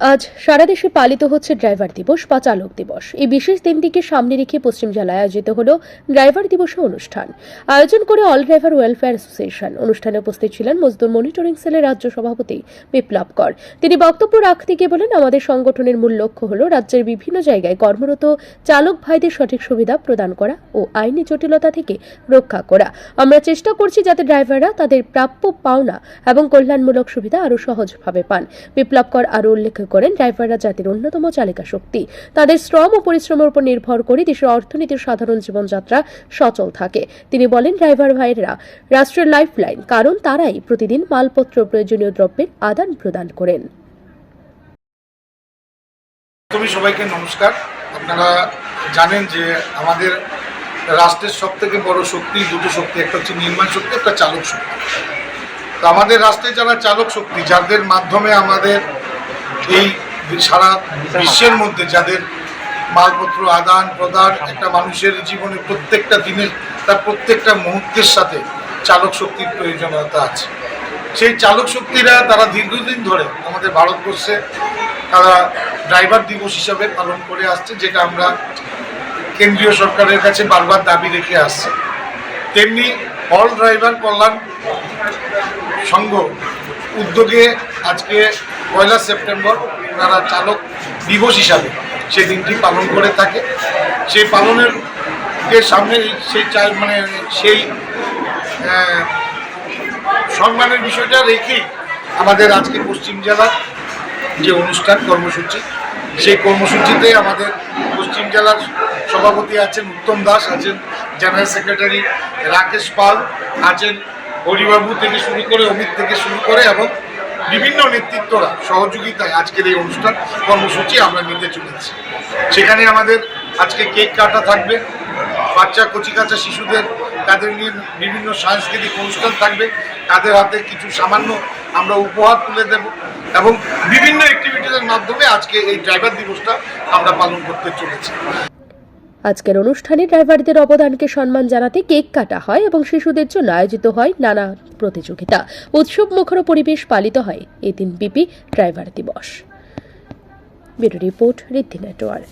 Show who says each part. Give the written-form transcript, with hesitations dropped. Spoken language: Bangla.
Speaker 1: আজ সারা দেশে পালিত হচ্ছে ড্রাইভার দিবস বা চালক দিবস। এই বিশেষ দিনটিকে সামনে রেখে পশ্চিম জেলায় আয়োজিত হলো ড্রাইভার দিবসের অনুষ্ঠান। আয়োজন করে অল ড্রাইভার ওয়েলফেয়ার অ্যাসোসিয়েশন। অনুষ্ঠানে উপস্থিত ছিলেন মজদুর মনিটরিং সেলের রাজ্য সভাপতি বিপ্লব কর। তিনি বক্তব্য রাখতে গিয়ে বলেন, আমাদের সংগঠনের মূল লক্ষ্য হলো রাজ্যের বিভিন্ন জায়গায় কর্মরত চালক ভাইদের সঠিক সুবিধা প্রদান করা ও আইনি জটিলতা থেকে রক্ষা করা। আমরা চেষ্টা করছি যাতে ড্রাইভাররা তাদের প্রাপ্য পাওনা এবং কল্যাণমূলক সুবিধা আরও সহজভাবে পান। বিপ্লব কর আরও উল্লেখ করেন, ড্রাইভাররা জাতির অন্যতম চালিকা শক্তি। তাদের শ্রম ও পরিশ্রমের উপর নির্ভর করে দেশের অর্থনীতির সাধারণ জীবনযাত্রা সচল থাকে। তিনি বলেন, ড্রাইভার ভাইয়েরা রাষ্ট্রের লাইফলাইন, কারণ তারাই প্রতিদিন মালপত্র প্রয়োজনীয় দ্রব্যের আদান প্রদান করেন।
Speaker 2: সবাইকে নমস্কার। আপনারা জানেন যে আমাদের রাষ্ট্রের সবথেকে বড় শক্তি দুটো শক্তি, একটা হচ্ছে নির্মাণ শক্তি, একটা চালক শক্তি। তো আমাদের রাষ্ট্রে যারা চালক শক্তি, যাদের মাধ্যমে আমাদের এই সারা বিশ্বের মধ্যে যাদের মালপত্র আদান প্রদান, একটা মানুষের জীবনে প্রত্যেকটা দিনের তার প্রত্যেকটা মুহূর্তের সাথে চালক শক্তির প্রয়োজনীয়তা আছে। সেই চালক শক্তিরা তারা দীর্ঘদিন ধরে আমাদের ভারতবর্ষে তারা ড্রাইভার দিবস হিসাবে পালন করে আসছে, যেটা আমরা কেন্দ্রীয় সরকারের কাছে বারবার দাবি রেখে আসছি। তেমনি অল ড্রাইভার কল্যাণ সংঘ উদ্যোগে আজকে 1 সেপ্টেম্বর তারা চালক দিবস হিসাবে সেই দিনটি পালন করে থাকে। সেই পালনের সামনে সেই সম্মানের বিষয়টা রেখেই আমাদের আজকে পশ্চিম জেলার যে অনুষ্ঠান কর্মসূচি, সেই কর্মসূচিতে আমাদের পশ্চিম জেলার সভাপতি আছেন উত্তম দাস, আছেন জেনারেল সেক্রেটারি রাকেশ পাল, আছেন হরিবাবু থেকে শুরু করে অমিত থেকে শুরু করে এবং বিভিন্ন নেতৃত্বরা সহযোগিতায় আজকের এই অনুষ্ঠান কর্মসূচি আমরা নিতে চলেছি। সেখানে আমাদের আজকে কেক কাটা থাকবে, বাচ্চা কচিকাচা শিশুদের তাদের নিয়ে বিভিন্ন সাংস্কৃতিক অনুষ্ঠান থাকবে, তাদের হাতে কিছু সামান্য আমরা উপহার তুলে দেব এবং বিভিন্ন অ্যাক্টিভিটিসের মাধ্যমে আজকে এই ড্রাইভার দিবসটা আমরা পালন করতে চলেছি।
Speaker 1: আজকের অনুষ্ঠানে ড্রাইভারদের অবদানকে সম্মান জানাতে কেক কাটা হয় এবং শিশুদের জন্য আয়োজিত হয় নানা প্রতিযোগিতা। উৎসব মুখর পরিবেশ পালিত হয় এই দিন ব্যাপী ড্রাইভার দিবস। ব্যুরো রিপোর্ট, ঋদ্ধি নেটওয়ার্ক।